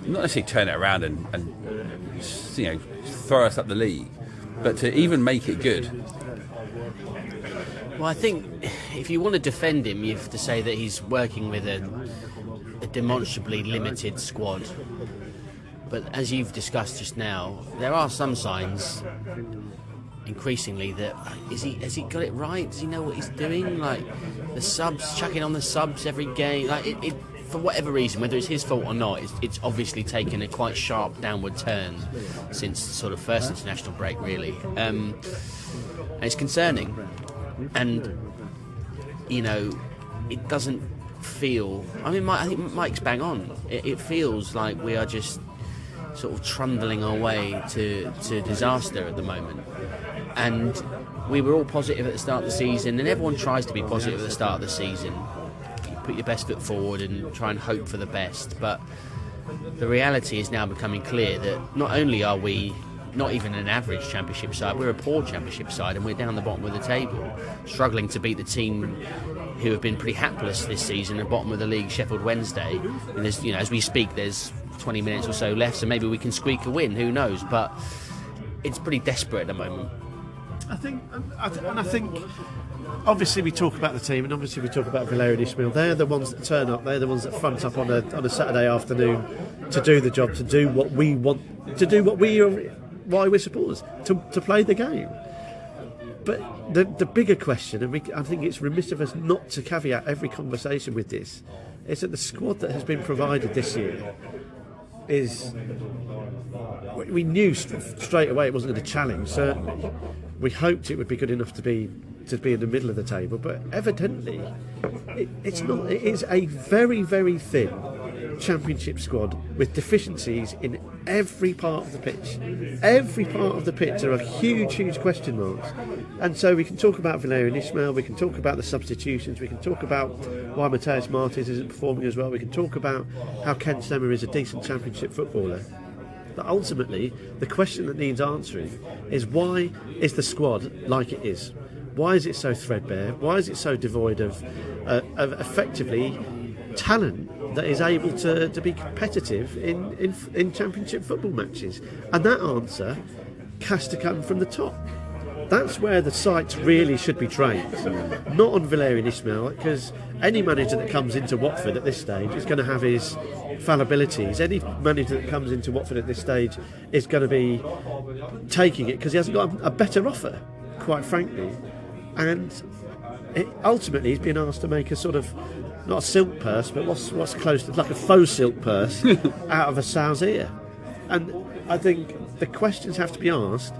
not necessarily turn it around and throw us up the league, but to even make it good. Well, I think if you want to defend him, you have to say that he's working with a demonstrably limited squad. But as you've discussed just now, there are some signs increasingly that has he got it right? Does he know what he's doing? Like the subs, chucking on the subs every game, like it for whatever reason, whether it's his fault or not, it's obviously taken a quite sharp downward turn since sort of first international break, really, and it's concerning. And it doesn't feel. I mean, I think Mike's bang on. It feels like we are just sort of trundling our way to disaster at the moment. And we were all positive at the start of the season, and everyone tries to be positive at the start of the season. You put your best foot forward and try and hope for the best. But the reality is now becoming clear that not only are we not even an average championship side, we're a poor championship side, and we're down the bottom of the table, struggling to beat the team who have been pretty hapless this season at the bottom of the league, Sheffield Wednesday. And there's, as we speak, there's 20 minutes or so left, so maybe we can squeak a win, who knows, but it's pretty desperate at the moment. I think obviously we talk about the team, and obviously we talk about Valera and Ismail. They're the ones that turn up. They're the ones that front up on a Saturday afternoon to do the job, to do what we want, to do what we are, why we're supporters, to play the game. But the bigger question, and I think it's remiss of us not to caveat every conversation with this, is that the squad that has been provided this year is. We knew straight away it wasn't going to challenge. Certainly, we hoped it would be good enough to be in the middle of the table, but evidently, it's not. It is a very, very thin Championship squad with deficiencies in every part of the pitch. Every part of the pitch there are huge, huge question marks. And so we can talk about Valera and Ismail, we can talk about the substitutions, we can talk about why Mateus Martins isn't performing as well, we can talk about how Ken Sema is a decent Championship footballer. But ultimately, the question that needs answering is, why is the squad like it is? Why is it so threadbare? Why is it so devoid of effectively talent that is able to be competitive in Championship football matches? And that answer has to come from the top. That's where the sights really should be trained, not on Valerian Ismail, because any manager that comes into Watford at this stage is going to have his fallibilities. Any manager that comes into Watford at this stage is going to be taking it because he hasn't got a better offer, quite frankly. And ultimately he's been asked to make a sort of, not a silk purse, but what's close to like a faux silk purse out of a sow's ear. And I think the questions have to be asked: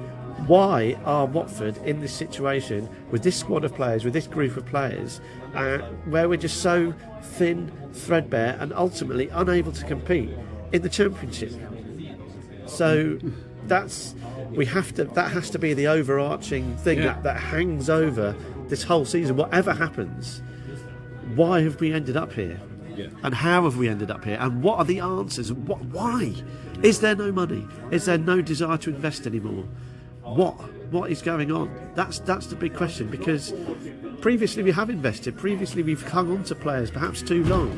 why are Watford in this situation with this squad of players, with this group of players, where we're just so thin, threadbare, and ultimately unable to compete in the Championship? So that has to be the overarching thing that hangs over this whole season. Whatever happens, why have we ended up here? And how have we ended up here? And what are the answers? Why? Is there no money? Is there no desire to invest anymore? What is going on? That's the big question, because previously we have invested, previously we've hung on to players perhaps too long.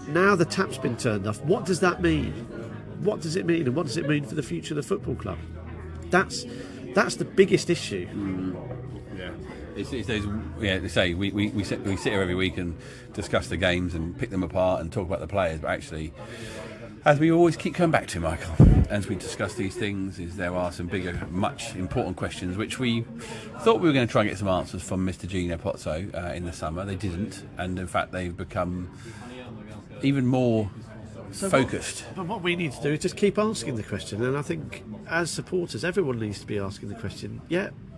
Now the tap's been turned off. What does that mean? What does it mean, and what does it mean for the future of the football club? That's the biggest issue. It's those, they say we sit here every week and discuss the games and pick them apart and talk about the players, but actually, as we always keep coming back to, Michael, as we discuss these things, is there are some bigger, much important questions which we thought we were going to try and get some answers from Mr. Gino Pozzo in the summer. They didn't, and in fact they've become even more focused. But what we need to do is just keep asking the question, and I think as supporters everyone needs to be asking the question.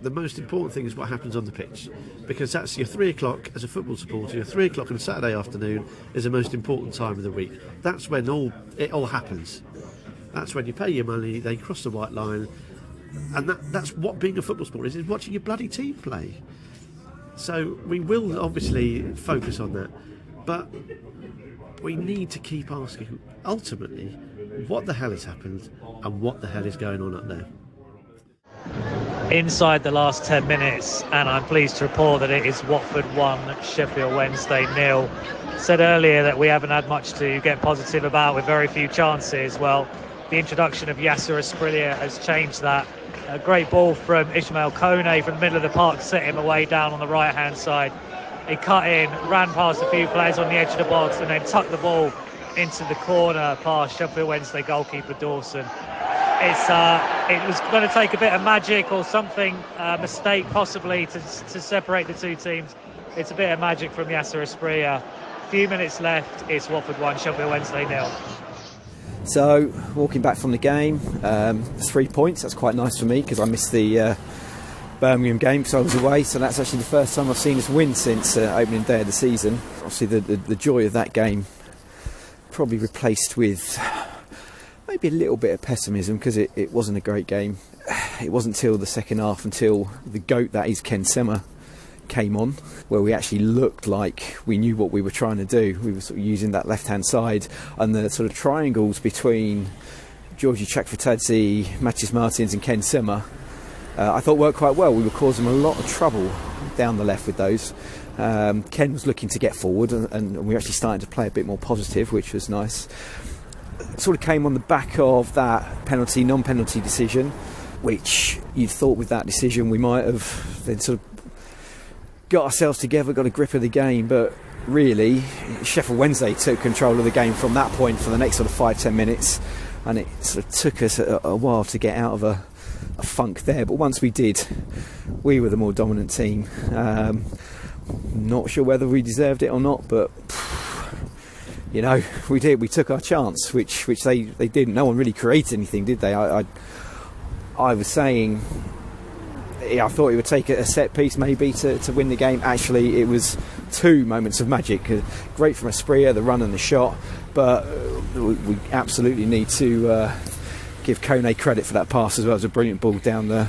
The most important thing is what happens on the pitch, because that's your 3 o'clock as a football supporter. Your 3 o'clock on a Saturday afternoon is the most important time of the week. That's when it all happens. That's when you pay your money, they cross the white line, and that's what being a football supporter is watching your bloody team play. So we will obviously focus on that, but we need to keep asking, ultimately, what the hell has happened and what the hell is going on up there. Inside the last 10 minutes, and I'm pleased to report that it is Watford 1, Sheffield Wednesday 0. Said earlier that we haven't had much to get positive about, with very few chances. Well, the introduction of Yasser Asprilla has changed that. A great ball from Ismail Kone from the middle of the park, set him away down on the right hand side. He cut in, ran past a few players on the edge of the box, and then tucked the ball into the corner past Sheffield Wednesday goalkeeper Dawson. It was going to take a bit of magic or something, mistake possibly, to separate the two teams. It's a bit of magic from Yasser Asprilla. Few minutes left. It's Watford 1, Sheffield Wednesday 0. So, walking back from the game, 3 points. That's quite nice for me, because I missed the Birmingham game because I was away. So that's actually the first time I've seen us win since opening day of the season. Obviously, the joy of that game probably replaced with maybe a little bit of pessimism, because it wasn't a great game. It wasn't until the second half, until the GOAT, that is Ken Sema, came on, where we actually looked like we knew what we were trying to do. We were sort of using that left-hand side, and the sort of triangles between Georgi Chakvetadze, Mateus Martins and Ken Sema, I thought worked quite well. We were causing a lot of trouble down the left with those. Ken was looking to get forward, and we were actually starting to play a bit more positive, which was nice. Sort of came on the back of that non-penalty decision, which you'd thought with that decision we might have then sort of got ourselves together, got a grip of the game, but really Sheffield Wednesday took control of the game from that point for the next sort of 5-10 minutes, and it sort of took us a while to get out of a funk there, but once we did, we were the more dominant team. Not sure whether we deserved it or not, but you know, we did. We took our chance, which they didn't. No one really created anything, did they? I was saying, I thought it would take a set piece maybe to win the game. Actually, it was 2 moments of magic. Great from Espria, the run and the shot, but we absolutely need to give Kone credit for that pass as well. It was a brilliant ball down the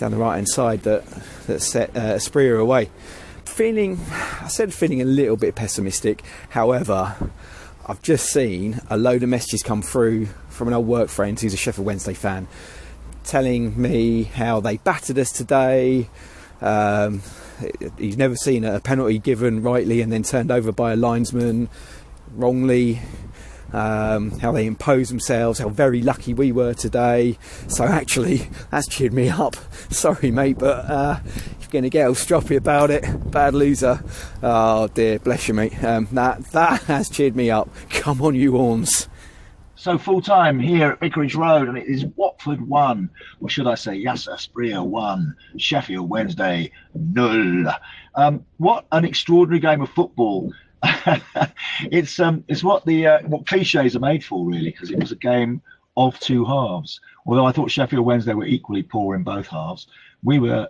right hand side that set Espria away. Feeling a little bit pessimistic. However, I've just seen a load of messages come through from an old work friend who's a Sheffield Wednesday fan, telling me how they battered us today. He's never seen a penalty given rightly and then turned over by a linesman wrongly. How they impose themselves, how very lucky we were today. So actually, that's cheered me up. Sorry, mate, but if you're going to get all stroppy about it, bad loser. Oh dear, bless you, mate. That has cheered me up. Come on, you ORNS. So full time here at Vicarage Road, and it is Watford 1, or should I say, yes, Espria 1, Sheffield Wednesday 0. What an extraordinary game of football. It's what cliches are made for, really, because it was a game of 2 halves. Although I thought Sheffield Wednesday were equally poor in both halves, we were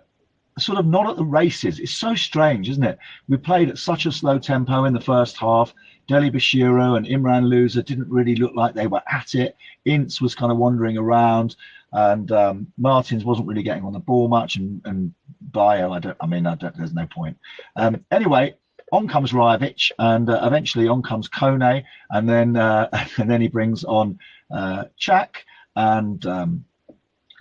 sort of not at the races. It's so strange, isn't it? We played at such a slow tempo in the first half. Deli Bashiro and Imran Louza didn't really look like they were at it. Ince was kind of wandering around, and Martins wasn't really getting on the ball much, and Bio, there's no point. Anyway, on comes Rajovic, and eventually on comes Kone, and then he brings on Chak, and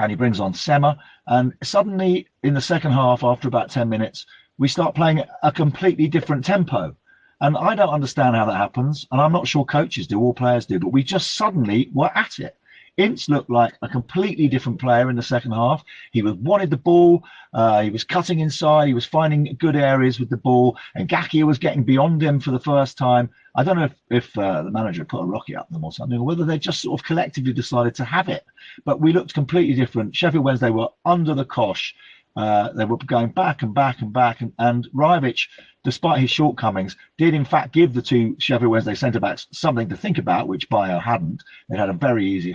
he brings on Sema, and suddenly in the second half, after about 10 minutes, we start playing a completely different tempo. And I don't understand how that happens, and I'm not sure coaches do or players do, but we just suddenly were at it. Ince looked like a completely different player in the second half. He wanted the ball, he was cutting inside, he was finding good areas with the ball, and Gakia was getting beyond him for the first time. I don't know if the manager put a rocket up them or something, or whether they just sort of collectively decided to have it. But we looked completely different. Sheffield Wednesday were under the cosh. They were going back and back and back, and Rajovic, despite his shortcomings, did in fact give the 2 Sheffield Wednesday centre-backs something to think about, which Bio hadn't. They had a very easy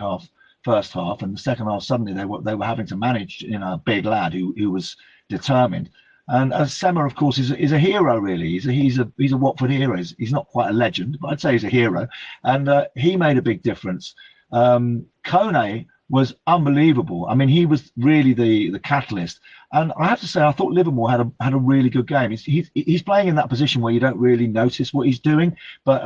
first half, and the second half suddenly they were having to manage, a big lad who was determined. And Sema, of course, is a hero, really. He's a Watford hero. He's not quite a legend, but I'd say he's a hero, and he made a big difference. Kone was unbelievable. I mean, he was really the catalyst. And I have to say, I thought Livermore had a really good game. He's playing in that position where you don't really notice what he's doing. But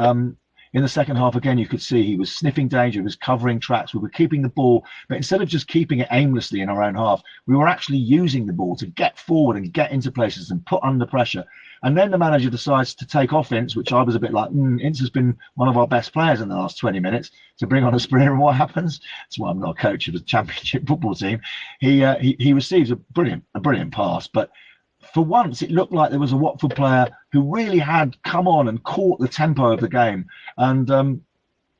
in the second half, again, you could see he was sniffing danger, he was covering tracks, we were keeping the ball. But instead of just keeping it aimlessly in our own half, we were actually using the ball to get forward and get into places and put under pressure. And then the manager decides to take off Ince, which I was a bit like, Ince has been one of our best players in the last 20 minutes, to bring on a Espria, and what happens? That's why I'm not a coach of a championship football team. He receives a brilliant pass, but for once it looked like there was a Watford player who really had come on and caught the tempo of the game, and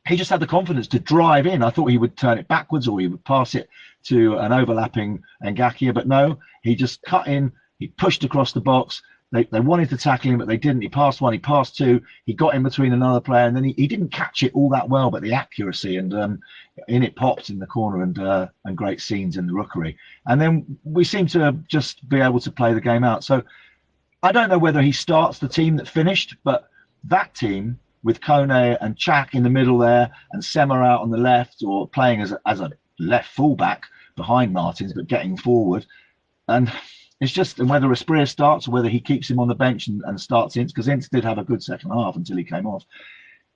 he just had the confidence to drive in. I thought he would turn it backwards or he would pass it to an overlapping Ngakia, but no, he just cut in, he pushed across the box. They wanted to tackle him, but they didn't. He passed 1, he passed 2, he got in between another player, and then he didn't catch it all that well, but the accuracy, and in it popped in the corner, and great scenes in the rookery. And then we seem to just be able to play the game out. So I don't know whether he starts the team that finished, but that team with Kone and Chak in the middle there, and Sema out on the left, or playing as a left fullback behind Martins, but getting forward. And it's just whether Espria starts or whether he keeps him on the bench and starts Ince, because Ince did have a good second half until he came off.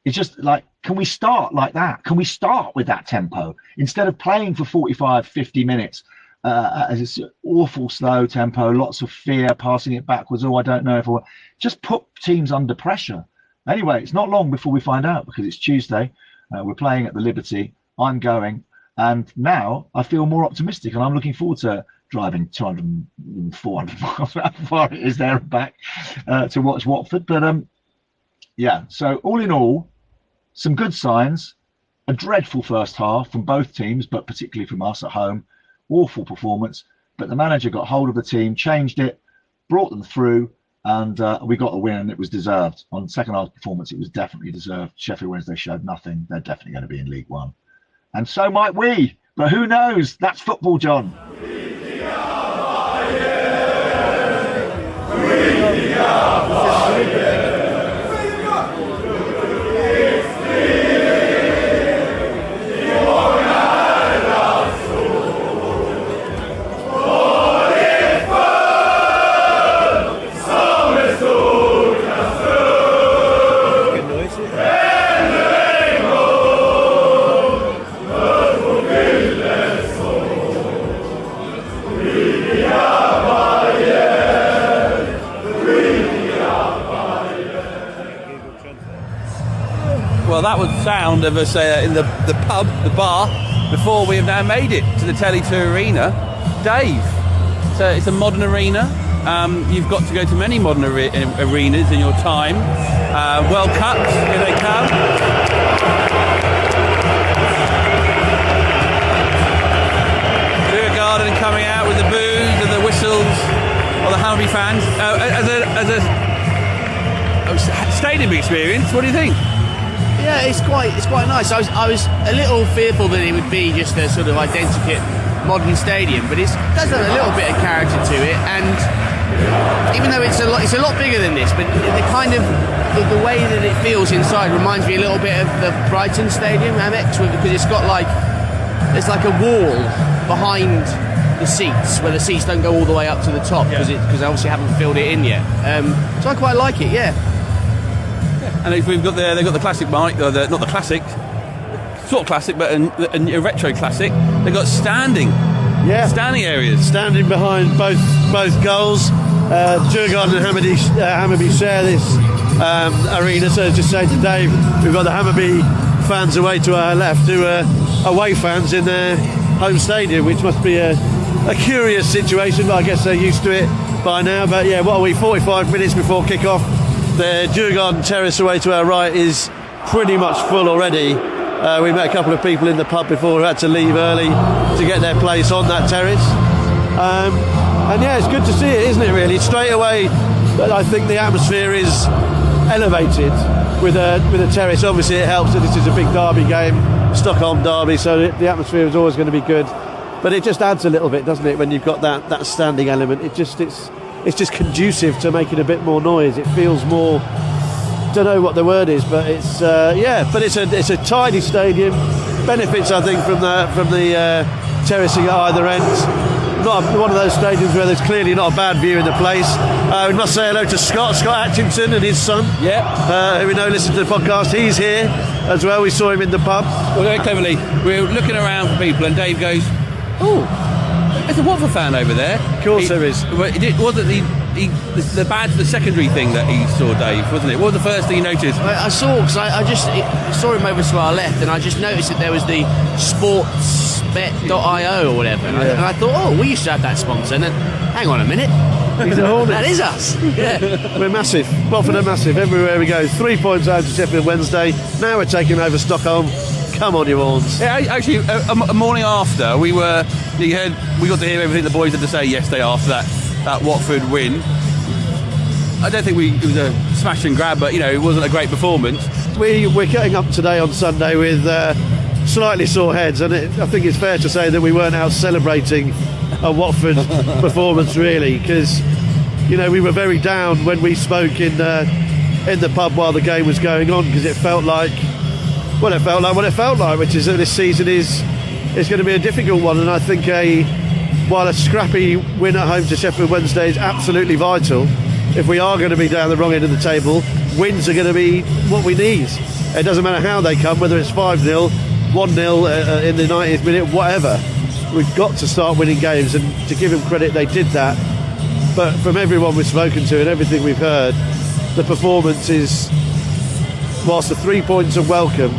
It's just like, can we start like that? Can we start with that tempo instead of playing for 45, 50 minutes as it's awful slow tempo, lots of fear, passing it backwards? Oh, I don't know if we'll just put teams under pressure. Anyway, it's not long before we find out, because it's Tuesday. We're playing at the Liberty. I'm going, and now I feel more optimistic, and I'm looking forward to driving 200 and 400 miles, how far it is there and back to watch Watford. But yeah, so all in all, some good signs. A dreadful first half from both teams, but particularly from us at home. Awful performance. But the manager got hold of the team, changed it, brought them through, and we got a win, and it was deserved. On second half performance, it was definitely deserved. Sheffield Wednesday showed nothing. They're definitely going to be in League One. And so might we. But who knows? That's football, John. Well, that was the sound of us in the pub, the bar, before we have now made it to the Tele2 Arena. Dave, so it's a modern arena. You've got to go to many modern arenas in your time. World Cups, here they come. Djurgarden coming out with the boos and the whistles of the Hammerby fans. As a stadium experience, what do you think? Yeah, it's quite nice. I was a little fearful that it would be just a sort of identikit modern stadium, but it does have a little bit of character to it. And even though it's a lot bigger than this, but the kind of the way that it feels inside reminds me a little bit of the Brighton Stadium, Amex, because it's got there's like a wall behind the seats where the seats don't go all the way up to the top because they obviously haven't filled it in yet. So I quite like it, yeah. And they've got the classic mic, or not the classic, sort of classic, but a retro classic. They've got standing areas, standing behind both goals. Djurgarden and Hammerby share this arena. So just saying to Dave, we've got the Hammerby fans away to our left, who are away fans in their home stadium, which must be a curious situation. But I guess they're used to it by now. But yeah, what are we? 45 minutes before kick-off. The Djurgarden terrace away to our right is pretty much full already. We met a couple of people in the pub before who had to leave early to get their place on that terrace. And yeah, it's good to see it, isn't it, really? Straight away, I think the atmosphere is elevated with a terrace. Obviously, it helps that this is a big derby game, Stockholm derby, so the atmosphere is always going to be good. But it just adds a little bit, doesn't it, when you've got that standing element. It's just conducive to making a bit more noise. It feels more, don't know what the word is, but it's but it's a tidy stadium. Benefits, I think, from the terracing at either end. Not one of those stadiums where there's clearly not a bad view in the place. We must say hello to Scott Atchington and his son. Who we know listens to the podcast. He's here as well. We saw him in the pub. Well, very cleverly, we're looking around for people, and Dave goes, "Oh, there's a Watford fan over there." Of course there is. It wasn't the badge, the secondary thing that he saw, Dave, wasn't it? What was the first thing you noticed? I saw, because I just saw him over to our left, and I just noticed that there was the sportsbet.io or whatever. And I thought, oh, we used to have that sponsor. And then, hang on a minute. He's a Hornets. That is us. Yeah. We're massive. Watford are massive. Everywhere we go. 3 points out to Sheffield Wednesday. Now we're taking over Stockholm. Come on, you ORNS. Yeah, actually, a morning after, we got to hear everything the boys had to say yesterday after that Watford win. I don't think it was a smash and grab, but it wasn't a great performance. We're getting up today on Sunday with slightly sore heads, and I think it's fair to say that we weren't out celebrating a Watford performance, really, because we were very down when we spoke in the pub while the game was going on, because it felt like what it felt like, which is that this season is going to be a difficult one. And I think while a scrappy win at home to Sheffield Wednesday is absolutely vital, if we are going to be down the wrong end of the table, wins are going to be what we need. It doesn't matter how they come, whether it's 5-0, 1-0 in the 90th minute, whatever. We've got to start winning games, and to give them credit, they did that. But from everyone we've spoken to and everything we've heard, the performance is, whilst the 3 points are welcome,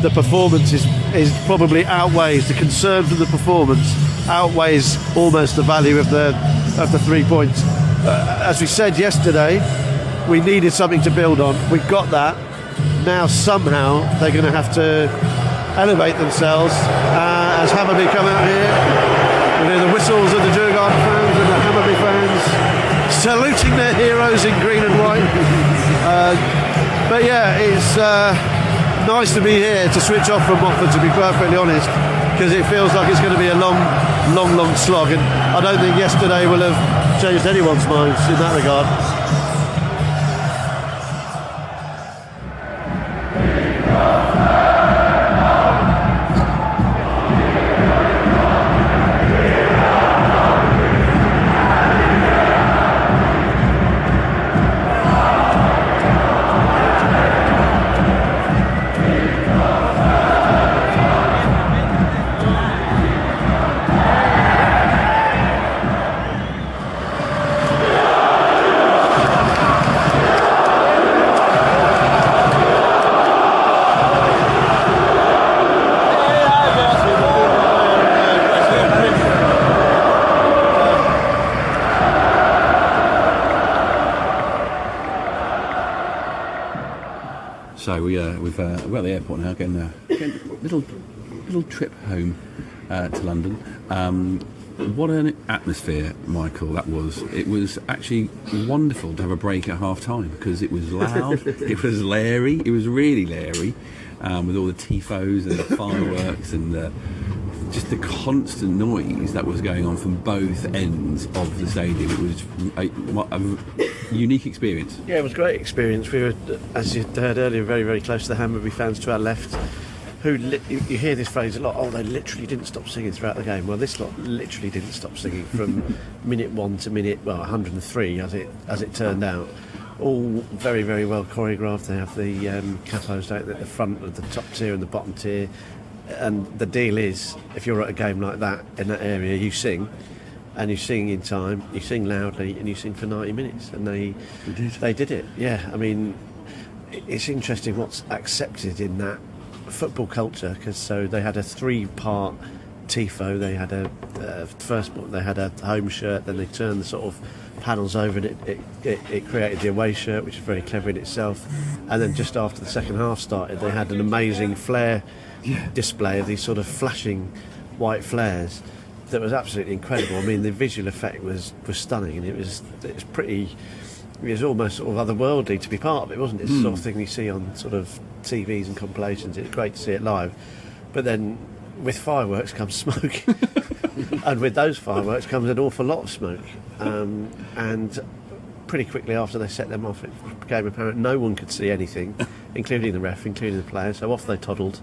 the performance is probably outweighs the concern from the performance outweighs almost the value of the 3 points. As we said yesterday, we needed something to build on. We've got that. Now somehow they're going to have to elevate themselves as Hammerby come out here. You hear the whistles of the Djurgarden fans and the Hammerby fans saluting their heroes in green and white. But yeah, it's nice to be here to switch off from Watford, to be perfectly honest, because it feels like it's going to be a long slog, and I don't think yesterday will have changed anyone's minds in that regard. So we're at the airport now, getting a little trip home to London. What an atmosphere, Michael, that was. It was actually wonderful to have a break at half-time because it was loud, it was Larry, it was really Larry, with all the tifos and the fireworks and just the constant noise that was going on from both ends of the stadium. It was a unique experience. Yeah, it was a great experience. We were, as you heard earlier, very, very close to the Hammerby fans to our left, who you hear this phrase a lot, oh, they literally didn't stop singing throughout the game. Well, this lot literally didn't stop singing from minute 1 to minute 103, as it turned out. All very, very well choreographed. They have the capos out at the front of the top tier and the bottom tier. And the deal is, if you're at a game like that in that area, you sing, and you sing in time, you sing loudly, and you sing for 90 minutes. And they did it. Yeah, I mean, it's interesting what's accepted in that football culture, because so they had a 3-part tifo. They had first they had a home shirt, then they turned the sort of panels over, and it created the away shirt, which is very clever in itself. And then just after the second half started, they had an amazing flare display of these sort of flashing white flares that was absolutely incredible. I mean, the visual effect was stunning, and it was almost sort of otherworldly to be part of it, wasn't it? It's the sort of thing you see on sort of TVs and compilations. It's great to see it live, but then with fireworks comes smoke, and with those fireworks comes an awful lot of smoke, and pretty quickly after they set them off, it became apparent no one could see anything, including the ref, including the players, so off they toddled.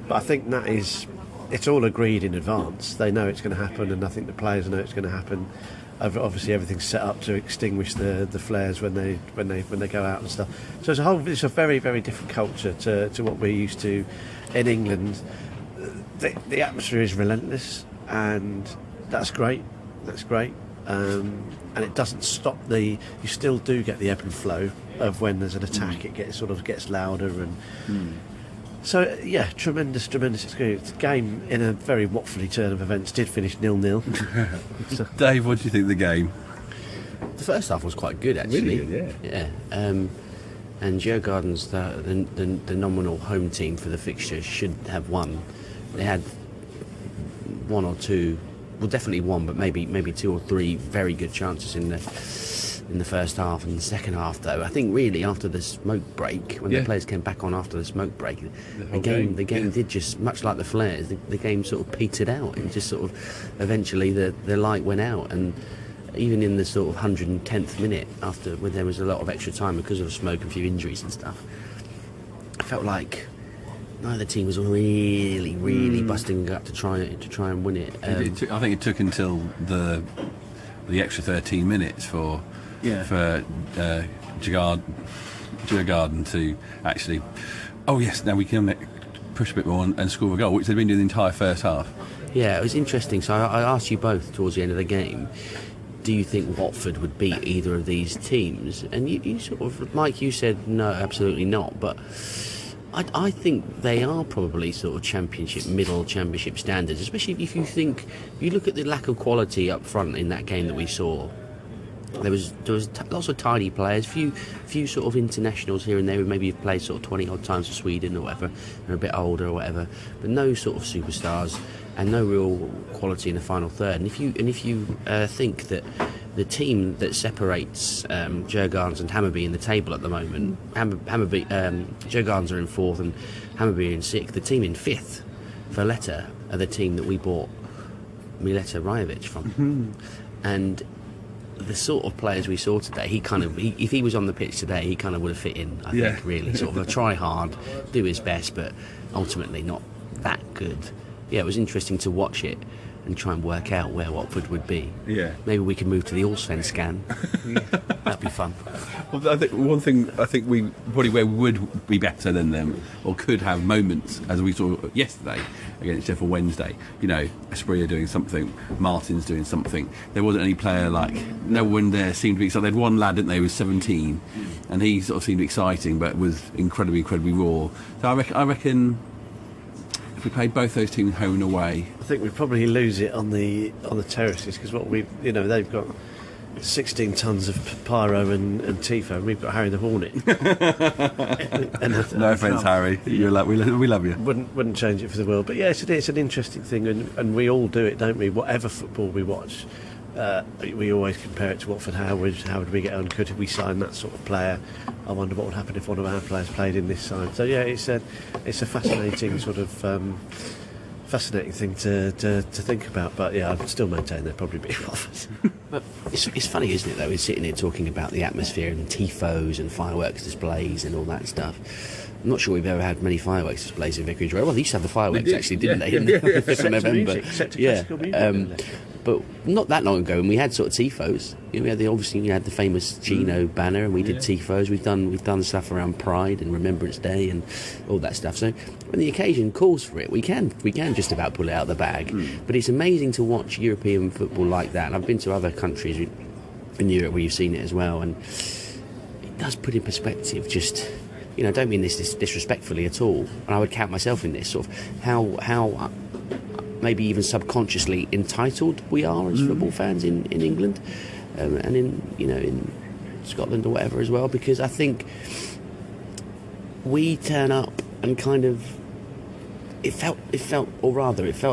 But I think it's all agreed in advance. They know it's going to happen, and I think the players know it's going to happen. Obviously, everything's set up to extinguish the flares when they go out and stuff. So it's a very, very different culture to what we're used to in England. The atmosphere is relentless, and that's great. That's great, and it doesn't stop you still do get the ebb and flow of when there's an attack. It gets louder and. So, yeah, tremendous experience. The game, in a very Watfordy turn of events, did finish 0-0. So, Dave, what do you think of the game? The first half was quite good, actually. Really good, yeah. And Djurgarden's the nominal home team for the fixture should have won. They had one or two, well, definitely one, but maybe 2 or 3 very good chances in the first half. And the second half, though, I think really after the smoke break, when the players came back on after the smoke break, the game did just, much like the flares, the game sort of petered out, and just sort of eventually the light went out. And even in the sort of 110th minute, after when there was a lot of extra time because of the smoke and a few injuries and stuff, I felt like neither team was really busting up to try and win it. I think it took until the extra 13 minutes for Djurgarden to actually, now we can push a bit more and score a goal, which they've been doing the entire first half. Yeah, it was interesting. So I asked you both towards the end of the game, do you think Watford would beat either of these teams? And you sort of, Mike, you said no, absolutely not. But I think they are probably sort of middle championship standards, especially if you look at the lack of quality up front in that game that we saw. There was lots of tidy players, few sort of internationals here and there who maybe have played sort of 20 odd times for Sweden or whatever, and a bit older or whatever, but no sort of superstars and no real quality in the final third. And if you think that the team that separates Djurgarden and Hammerby in the table at the moment, Djurgarden are in 4th and Hammerby are in 6th. The team in 5th, Valletta, are the team that we bought Mileta Rajovic from. And the sort of players we saw today, if he was on the pitch today, he kind of would have fit in, I think, really. Sort of try hard, do his best, but ultimately not that good. Yeah, it was interesting to watch it and try and work out where Watford would be. Yeah. Maybe we could move to the Allsvenskan. That'd be fun. Well, I think one thing we probably where we would be better than them, or could have moments, as we saw yesterday against Sheffield Wednesday. You know, Espria doing something, Martin's doing something. There wasn't any player no one there seemed to be excited. They had one lad, didn't they, who was 17, and he sort of seemed exciting, but was incredibly raw. So I reckon. If we played both those teams home and away, I think we'd probably lose it on the terraces, because they've got 16 tons of pyro and tifo, and we've got Harry the Hornet. No offence, Harry. We love you. Wouldn't change it for the world. But yeah, it's an interesting thing, and we all do it, don't we? Whatever football we watch, we always compare it to Watford. How would we get on? Could we sign that sort of player? I wonder what would happen if one of our players played in this side. So yeah, it's a fascinating sort of fascinating thing to think about. But yeah, I'd still maintain they'd probably be Watford. But it's funny, isn't it, though? We're sitting here talking about the atmosphere and tifos and fireworks displays and all that stuff. I'm not sure we've ever had many fireworks displays in Vicarage Road. Well, they used to have the fireworks, didn't they? In the 5th of November. Except to classical music. But not that long ago, and we had sort of tifos. We had the famous Chino banner, and we did tifos. We've done stuff around Pride and Remembrance Day and all that stuff. So when the occasion calls for it, we can just about pull it out of the bag. But it's amazing to watch European football like that. And I've been to other countries in Europe where you've seen it as well, and it does put in perspective. Just, I don't mean this disrespectfully at all, and I would count myself in this, sort of how maybe even subconsciously entitled we are as football fans in England, and in Scotland or whatever as well, because I think we turn up and kind of it felt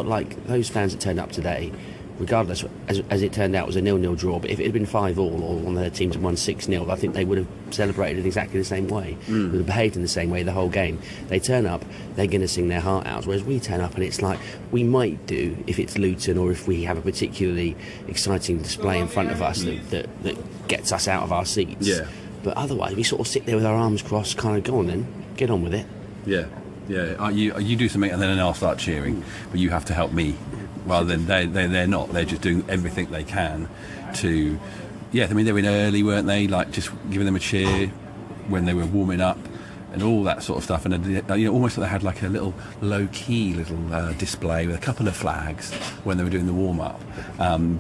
like those fans that turned up today, regardless, as it turned out, was a 0-0 draw, but if it had been 5-5 or one of their teams had won 6-0, I think they would have celebrated in exactly the same way. They would have behaved in the same way the whole game. They turn up, they're going to sing their heart out, whereas we turn up and it's like, we might do if it's Luton or if we have a particularly exciting display in front of us that gets us out of our seats. Yeah. But otherwise, we sort of sit there with our arms crossed, kind of, go on then, get on with it. Yeah. You do something and then I'll start cheering, but you have to help me. Rather than they're not. They're just doing everything they can to. Yeah, I mean they were in early, weren't they? Like just giving them a cheer when they were warming up and all that sort of stuff. And almost like they had like a little low-key little display with a couple of flags when they were doing the warm-up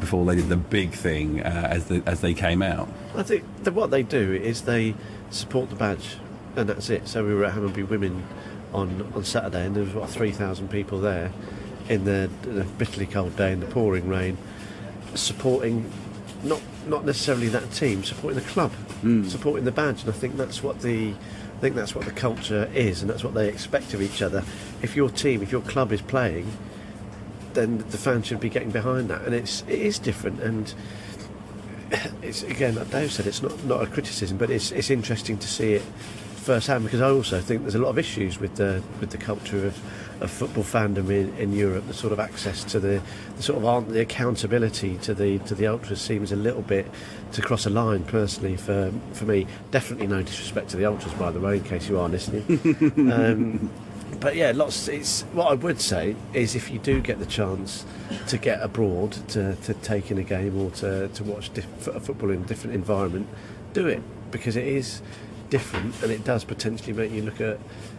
before they did the big thing as they came out. I think that what they do is they support the badge, and that's it. So we were at Hammarby Women on Saturday, and there was 3,000 people there in the bitterly cold day in the pouring rain, supporting not necessarily that team, supporting the club, supporting the badge. And I think that's what the culture is, and that's what they expect of each other. If your club is playing, then the fans should be getting behind that, and it is different. And it's, again, like Dave said, it's not a criticism, but it's interesting to see it firsthand, because I also think there's a lot of issues with the culture of football fandom in Europe. The sort of access to the sort of the accountability to the ultras seems a little bit to cross a line, personally, for me. Definitely no disrespect to the ultras, by the way, in case you are listening. But yeah, it's what I would say is, if you do get the chance to get abroad to take in a game or to watch football in a different environment, do it, because it is different, and it does potentially make you look at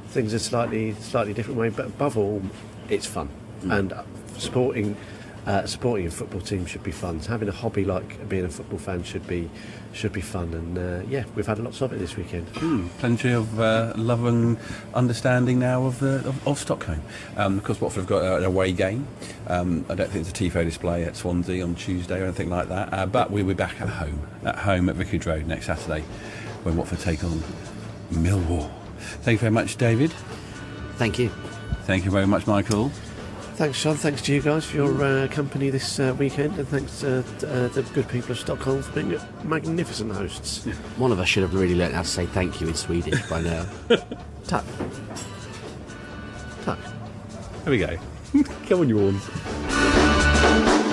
things a slightly different way. But above all, it's fun, and supporting supporting a football team should be fun. Having a hobby like being a football fan should be fun. And we've had lots of it this weekend. Plenty of love and understanding now of Stockholm. Of course, Watford have got an away game. I don't think it's a tifo display at Swansea on Tuesday or anything like that. But we'll be back at home at Vicarage Road next Saturday when Watford take on Millwall. Thank you very much, David. Thank you. Thank you very much, Michael. Thanks, Sean. Thanks to you guys for your company this weekend, and thanks to the good people of Stockholm for being magnificent hosts. One of us should have really learnt how to say thank you in Swedish by now. Tack. There we go. Come on, you horns.